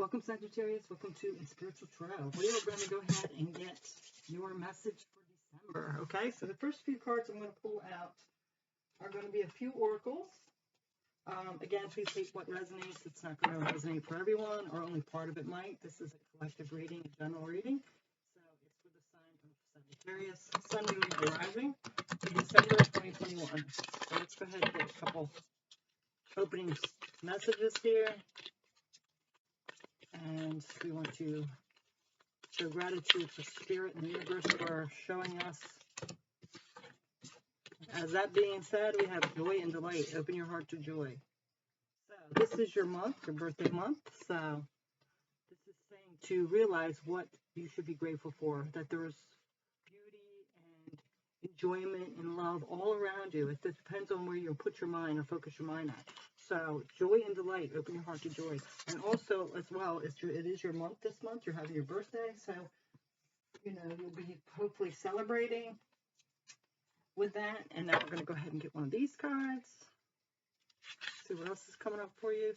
Welcome, Sagittarius. Welcome to Spiritual Tarot. We are going to go ahead and get your message for December. Okay, so the first few cards I'm going to pull out are going to be a few oracles. Again, please take what resonates. It's not going to resonate for everyone, or only part of it might. This is a collective reading, a general reading. So it's for the sign of Sagittarius, Sun, Moon, and Rising in December of 2021. So let's go ahead and get a couple opening messages here. And we want to show gratitude for Spirit and the universe for showing us. As that being said, we have joy and delight. Open your heart to joy. So this is your month, your birthday month. So this is saying to realize what you should be grateful for, that there's beauty and enjoyment and love all around you. It depends on where you put your mind or focus your mind at. So joy and delight, open your heart to joy. And also, as well, it is your month this month. You're having your birthday, so you'll be hopefully celebrating with that. And now we're going to go ahead and get one of these cards. See what else is coming up for you.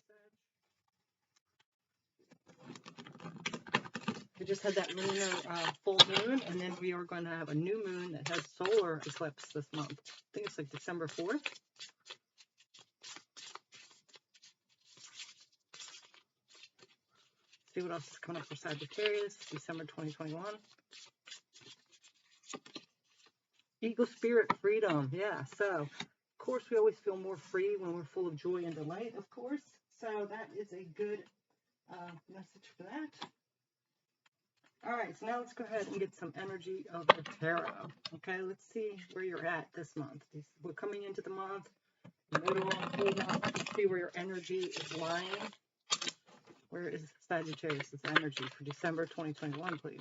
We just had that lunar full moon, and then we are going to have a new moon that has solar eclipse this month. I think it's like December 4th. See what else is coming up for Sagittarius, December 2021. Eagle spirit, freedom. Yeah, so, of course, we always feel more free when we're full of joy and delight, of course. So that is a good message for that. All right, so now let's go ahead and get some energy of the tarot. Okay, let's see where you're at this month. We're coming into the month. Middle, let's see where your energy is lying. Where is Sagittarius' energy for December 2021, please?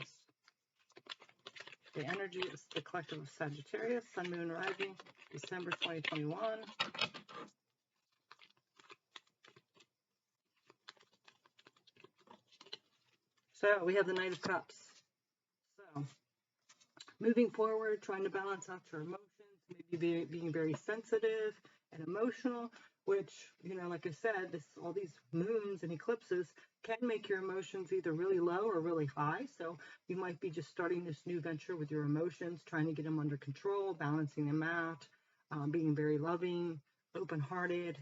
The energy is the collective of Sagittarius, Sun, Moon, Rising, December 2021. So we have the Knight of Cups. So moving forward, trying to balance out your emotions, maybe being very sensitive and emotional, which, like I said, all these moons and eclipses can make your emotions either really low or really high. So you might be just starting this new venture with your emotions, trying to get them under control, balancing them out, being very loving, open-hearted,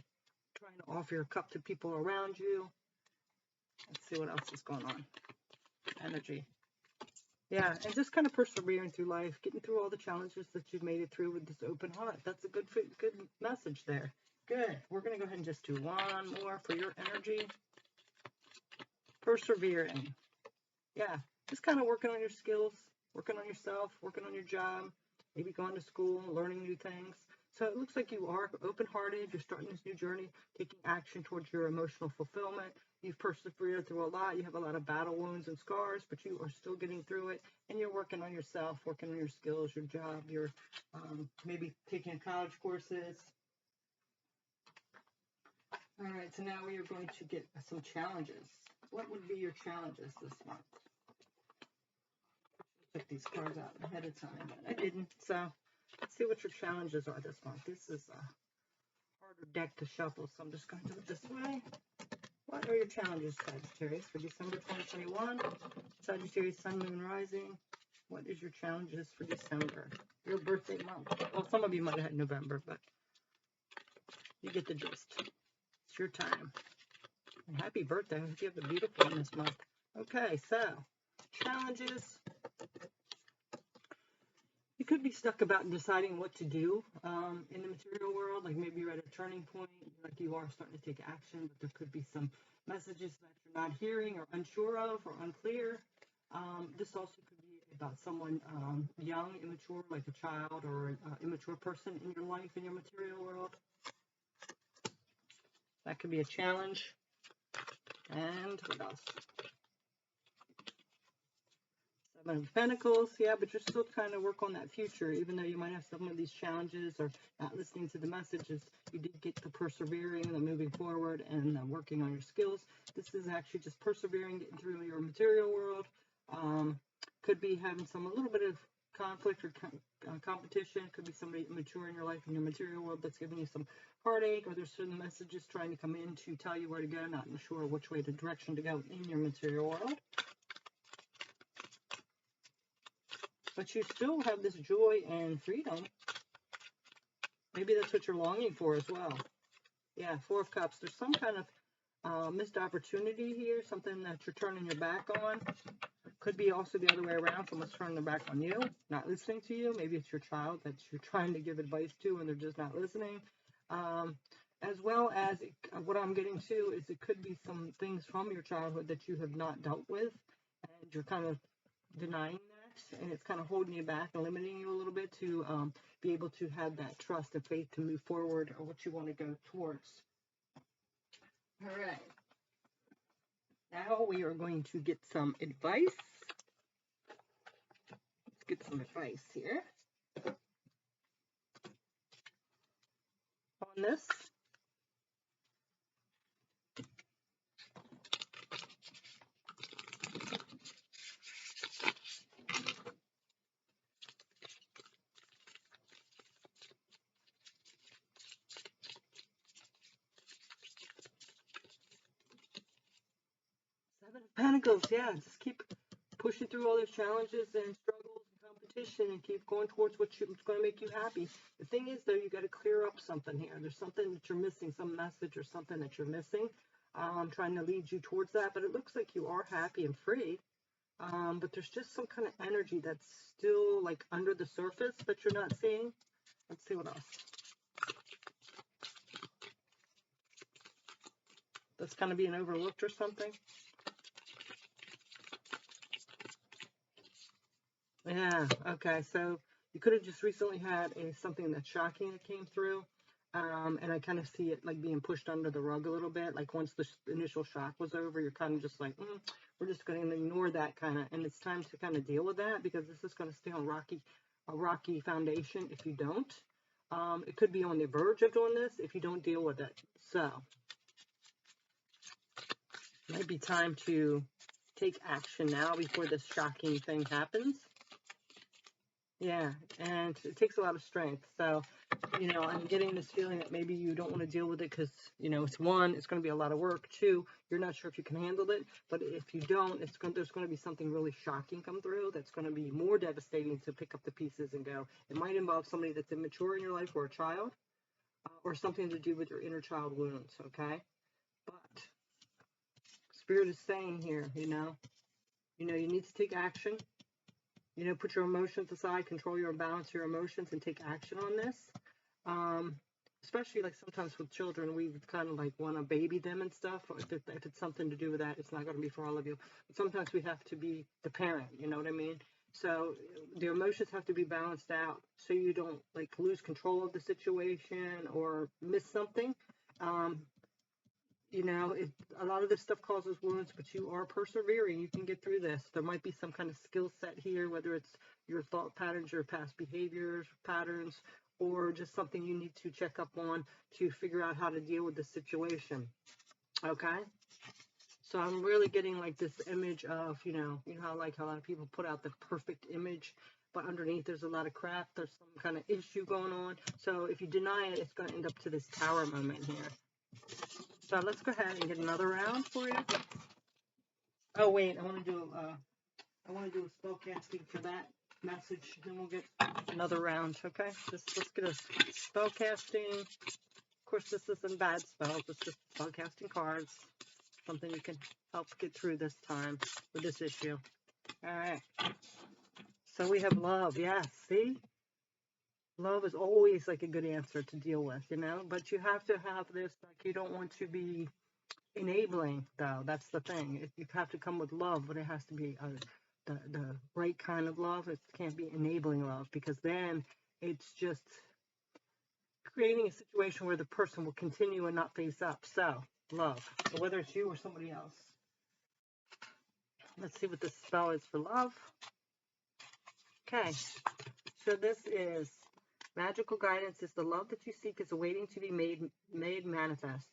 trying to offer your cup to people around you. Let's see what else is going on. Energy. Yeah, and just kind of persevering through life, getting through all the challenges that you've made it through with this open heart. That's a good message there. Good. We're going to go ahead and just do one more for your energy. Persevering. Yeah, just kind of working on your skills, working on yourself, working on your job, maybe going to school, learning new things. So it looks like you are open-hearted. You're starting this new journey, taking action towards your emotional fulfillment. You've persevered through a lot. You have a lot of battle wounds and scars, but you are still getting through it. And you're working on yourself, working on your skills, your job. You're maybe taking college courses. All right, so now we are going to get some challenges. What would be your challenges this month? Check these cards out ahead of time, but I didn't. So let's see what your challenges are this month. This is a harder deck to shuffle, so I'm just going to do it this way. What are your challenges, Sagittarius, for December 2021? Sagittarius, Sun, Moon, Rising. What is your challenges for December? Your birthday month. Well, some of you might have had November, but you get the gist. It's your time. And happy birthday. I hope you have a beautiful one this month. Okay, so challenges. You could be stuck about deciding what to do in the material world. Like maybe you're at a turning point, like you are starting to take action, but there could be some messages that you're not hearing or unsure of or unclear. This also could be about someone young, immature, like a child or an immature person in your life, in your material world. That could be a challenge. And what else? Seven of Pentacles, yeah, but you're still trying to work on that future, even though you might have some of these challenges or not listening to the messages. You did get the persevering and the moving forward and working on your skills. This is actually just persevering, getting through your material world. Could be having a little bit of conflict or competition. It could be somebody immature in your life, in your material world, that's giving you some heartache, or there's certain messages trying to come in to tell you where to go, not sure which way, the direction to go in your material world. But you still have this joy and freedom. Maybe that's what you're longing for as well. Yeah, Four of Cups. There's some kind of missed opportunity here, something that you're turning your back on. Could be also the other way around. Someone's turning their back on you, not listening to you. Maybe it's your child that you're trying to give advice to and they're just not listening. As well as what I'm getting to is it could be some things from your childhood that you have not dealt with, and you're kind of denying that, and it's kind of holding you back and limiting you a little bit to be able to have that trust and faith to move forward or what you want to go towards. All right. Now we are going to get some advice. Let's get some advice here on this. Seven of Pentacles, yeah, just keep pushing through all those challenges and struggles and competition and keep going towards what's going to make you happy. The thing is, though, you got to clear up something here. There's something that you're missing, some message or something that you're missing. I'm trying to lead you towards that, but it looks like you are happy and free. But there's just some kind of energy that's still like under the surface that you're not seeing. Let's see what else. That's kind of being overlooked or something. Yeah, okay, so you could have just recently had something that's shocking that came through, and I kind of see it like being pushed under the rug a little bit. Like once the initial shock was over, you're kind of just like, we're just going to ignore that kind of, and it's time to kind of deal with that because this is going to stay on a rocky foundation if you don't. It could be on the verge of doing this if you don't deal with it. So it might be time to take action now before this shocking thing happens. Yeah, and it takes a lot of strength. So, I'm getting this feeling that maybe you don't want to deal with it because, it's one, it's going to be a lot of work. Two, you're not sure if you can handle it. But if you don't, there's going to be something really shocking come through that's going to be more devastating to pick up the pieces and go. It might involve somebody that's immature in your life or a child or something to do with your inner child wounds, okay? But Spirit is saying here, you need to take action. Put your emotions aside, control your balance your emotions, and take action on this. Especially like sometimes with children, we kind of like want to baby them and stuff. If it's something to do with that, it's not going to be for all of you. But sometimes we have to be the parent, you know what I mean? So the emotions have to be balanced out so you don't like lose control of the situation or miss something. A lot of this stuff causes wounds, but you are persevering. You can get through this. There might be some kind of skill set here, whether it's your thought patterns, your past behaviors, patterns, or just something you need to check up on to figure out how to deal with the situation. Okay? So I'm really getting like this image of, how like a lot of people put out the perfect image, but underneath there's a lot of crap. There's some kind of issue going on. So if you deny it, it's going to end up to this tower moment here. So let's go ahead and get another round for you. Oh wait, I want to do a spell casting for that message, then we'll get another round. Okay, let's get a spell casting. Of course, this isn't bad spells. It's just spell casting cards. Something you can help get through this time with this issue. All right. So we have love. Yes. See. Love is always like a good answer to deal with, but you have to have this, like you don't want to be enabling, though. That's the thing. You have to come with love, but it has to be the right kind of love. It can't be enabling love because then it's just creating a situation where the person will continue and not face up. So, love, whether it's you or somebody else. Let's see what this spell is for love. Okay, so this is magical guidance is the love that you seek is awaiting to be made manifest.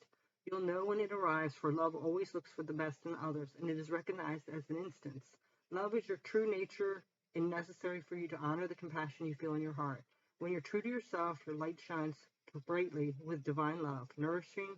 You'll know when it arrives, for love always looks for the best in others, and it is recognized as an instance. Love is your true nature, and necessary for you to honor the compassion you feel in your heart. When you're true to yourself, your light shines brightly with divine love, nourishing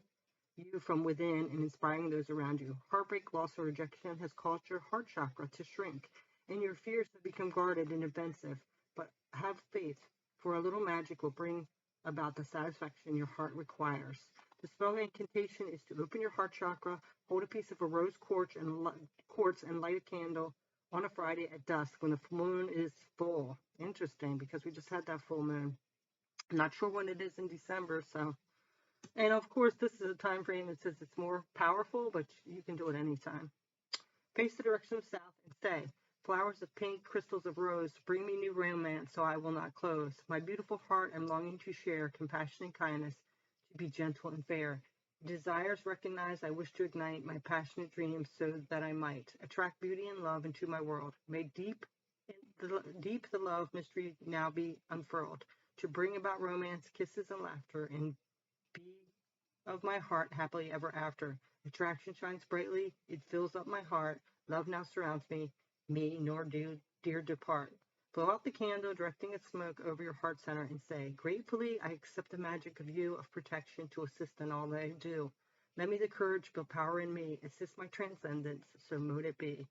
you from within and inspiring those around you. Heartbreak, loss, or rejection has caused your heart chakra to shrink, and your fears have become guarded and defensive. But have faith, for a little magic will bring about the satisfaction your heart requires. The spell incantation is to open your heart chakra, hold a piece of a rose quartz and light a candle on a Friday at dusk when the moon is full. Interesting, because we just had that full moon. I'm not sure when it is in December, so. And of course, this is a time frame that says it's more powerful, but you can do it anytime. Face the direction of south and say, flowers of pink, crystals of rose, bring me new romance so I will not close. My beautiful heart, I'm longing to share compassion and kindness, to be gentle and fair. Desires recognize I wish to ignite my passionate dreams so that I might attract beauty and love into my world. May deep the love mystery now be unfurled, to bring about romance, kisses, and laughter, and be of my heart happily ever after. Attraction shines brightly, it fills up my heart. Love now surrounds me nor do dear depart. Blow out the candle, directing its smoke over your heart center, and say, gratefully I accept the magic of you of protection to assist in all that I do. Let me the courage build power in me, assist my transcendence, so mote it be.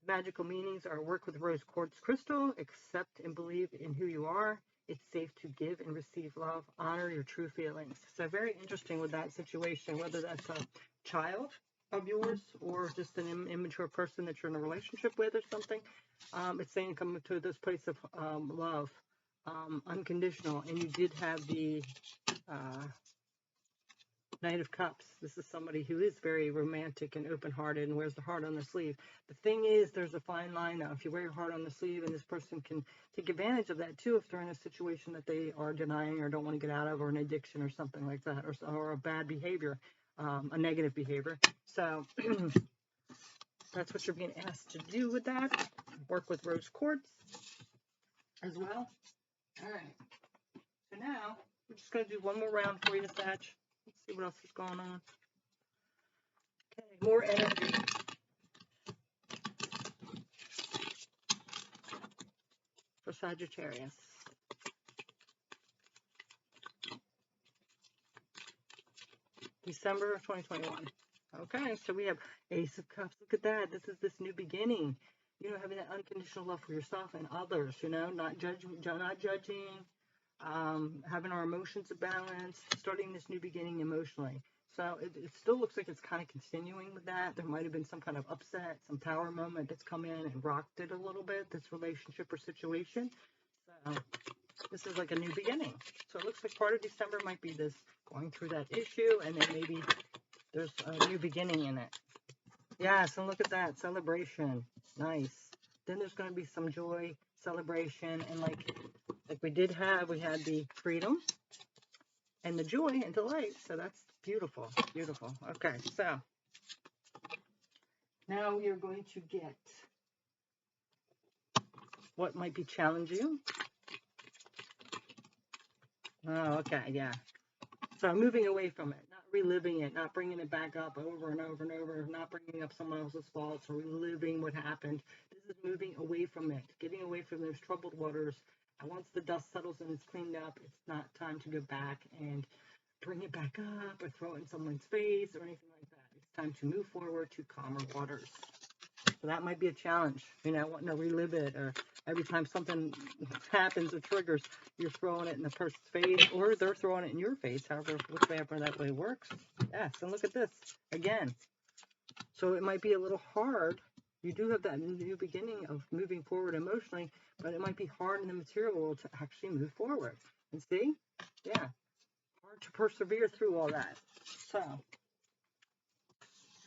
Magical meanings are work with rose quartz crystal, accept and believe in who you are. It's safe to give and receive love. Honor your true feelings. So very interesting with that situation, whether that's a child of yours or just an immature person that you're in a relationship with or something. It's saying come to this place of love, unconditional. And you did have the Knight of Cups. This is somebody who is very romantic and open-hearted and wears the heart on the sleeve. The thing is, there's a fine line now. If you wear your heart on the sleeve, and this person can take advantage of that too if they're in a situation that they are denying or don't want to get out of, or an addiction or something like that, or a bad behavior, a negative behavior. So that's what you're being asked to do with that. Work with rose quartz as well. All right. So now we're just going to do one more round for you, Sag. Let's see what else is going on. Okay, more energy. For Sagittarius. December of 2021. Okay, so we have Ace of Cups. Look at that. This is this new beginning. You know, having that unconditional love for yourself and others, you know, not judging, having our emotions balanced, starting this new beginning emotionally. So it still looks like it's kind of continuing with that. There might have been some kind of upset, some tower moment that's come in and rocked it a little bit, this relationship or situation. So this is like a new beginning. So it looks like part of December might be this going through that issue, and then maybe there's a new beginning in it. Yes, and look at that, celebration. Nice. Then there's going to be some joy, celebration, and like we had the freedom and the joy and delight. So that's beautiful, beautiful. Okay, so now we are going to get what might be challenging you. Oh, okay, yeah. So moving away from it, not reliving it, not bringing it back up over and over and over, not bringing up someone else's faults or reliving what happened. This is moving away from it, getting away from those troubled waters. And once the dust settles and it's cleaned up, it's not time to go back and bring it back up or throw it in someone's face or anything like that. It's time to move forward to calmer waters. So that might be a challenge, you know, wanting to relive it, or every time something happens or triggers, you're throwing it in the person's face, or they're throwing it in your face, whichever that way works. Yes, and look at this again. So it might be a little hard. You do have that new beginning of moving forward emotionally, but it might be hard in the material world to actually move forward. And see? Yeah. Hard to persevere through all that. So,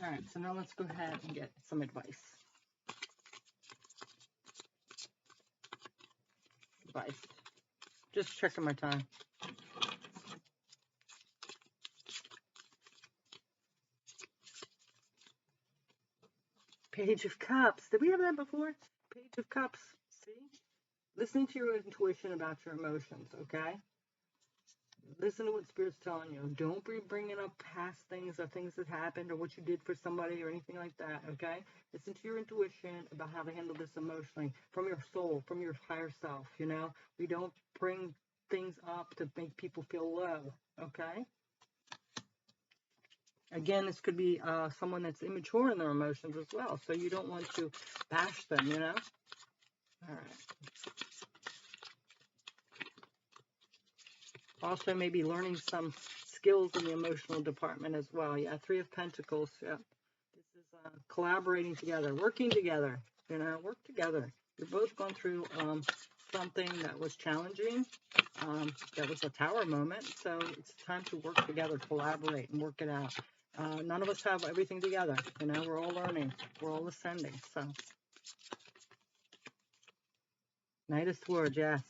all right, so now let's go ahead and get some advice. Just checking my time. Page of Cups. Did we have that before? Page of Cups. See? Listening to your intuition about your emotions, okay? listen to what Spirit's telling you. Don't be bringing up past things or things that happened or what you did for somebody or anything like that, okay? Listen to your intuition about how to handle this emotionally from your soul, from your higher self, you know? We don't bring things up to make people feel low, okay? Again, this could be someone that's immature in their emotions as well, so you don't want to bash them, you know? All right. Also, maybe learning some skills in the emotional department as well. Yeah, Three of Pentacles. Yeah, this is collaborating together, working together. You know, work together. You're both going through something that was challenging. That was a tower moment. So it's time to work together, collaborate, and work it out. None of us have everything together. You know, we're all learning. We're all ascending. So, Knight of Swords, yes.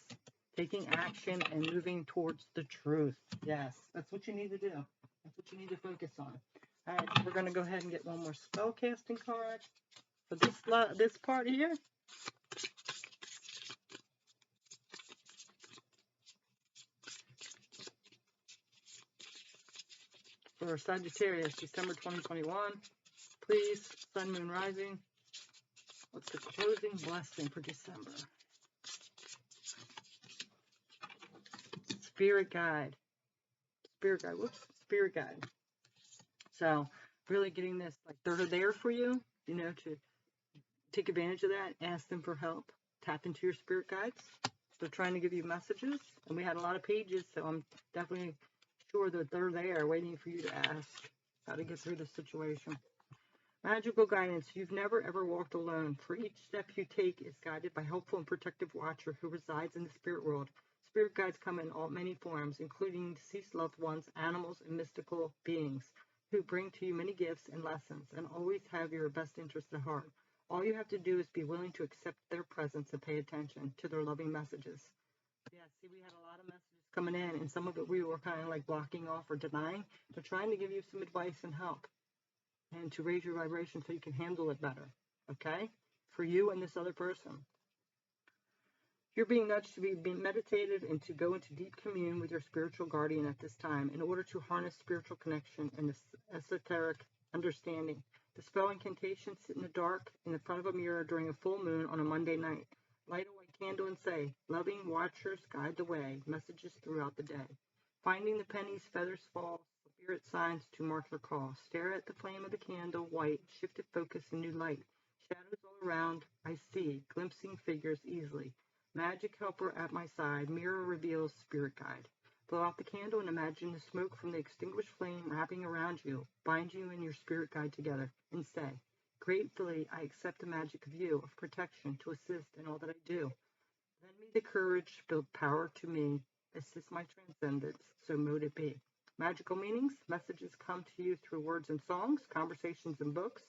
Taking action and moving towards the truth. Yes, that's what you need to do. That's what you need to focus on. All right, we're going to go ahead and get one more spell casting card for this part here. For Sagittarius, December 2021. Please, Sun, Moon, Rising. What's the closing blessing for December? Spirit Guide. Spirit Guide. Whoops. Spirit Guide. So, really getting this, like, they're there for you, you know, to take advantage of that. Ask them for help. Tap into your spirit guides. They're trying to give you messages. And we had a lot of pages, so I'm definitely sure that they're there waiting for you to ask how to get through the situation. Magical guidance. You've never ever walked alone. For each step you take is guided by helpful and protective watcher who resides in the spirit world. Spirit guides come in many forms, including deceased loved ones, animals, and mystical beings who bring to you many gifts and lessons and always have your best interest at heart. All you have to do is be willing to accept their presence and pay attention to their loving messages. Yeah, see, we had a lot of messages coming in, and some of it we were kind of like blocking off or denying. They're trying to give you some advice and help and to raise your vibration so you can handle it better, okay? For you and this other person. You're being nudged to be meditated and to go into deep commune with your spiritual guardian at this time in order to harness spiritual connection and esoteric understanding. The spell incantation: sit in the dark in the front of a mirror during a full moon on a Monday night. Light a white candle and say, loving watchers guide the way, messages throughout the day. Finding the pennies, feathers fall, spirit signs to mark their call. Stare at the flame of the candle, white, shifted focus in new light. Shadows all around, I see, glimpsing figures easily. Magic helper at my side, mirror reveals spirit guide. Blow out the candle and imagine the smoke from the extinguished flame wrapping around you, bind you and your spirit guide together, and say, gratefully I accept the magic of you, of protection, to assist in all that I do. Lend me the courage, build power to me, assist my transcendence, so mote it be. Magical meanings: messages come to you through words and songs, conversations and books.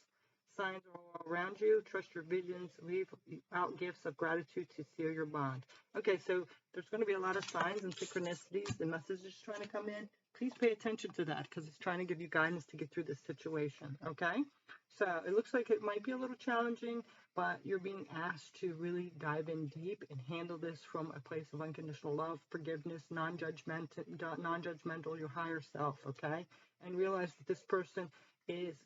Signs are all around you. Trust your visions. Leave out gifts of gratitude to seal your bond. Okay, so there's going to be a lot of signs and synchronicities and messages trying to come in. Please pay attention to that because it's trying to give you guidance to get through this situation, okay? So it looks like it might be a little challenging, but you're being asked to really dive in deep and handle this from a place of unconditional love, forgiveness, non-judgmental, your higher self, okay? And realize that this person is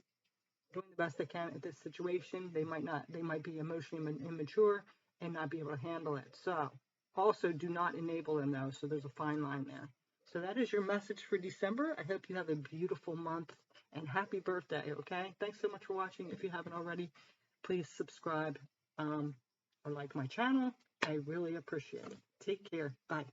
doing the best they can at this situation. They might be emotionally immature and not be able to handle it. So also do not enable them though. So there's a fine line there. So that is your message for December. I hope you have a beautiful month and happy birthday. Okay. Thanks so much for watching. If you haven't already, please subscribe or like my channel. I really appreciate it. Take care. Bye.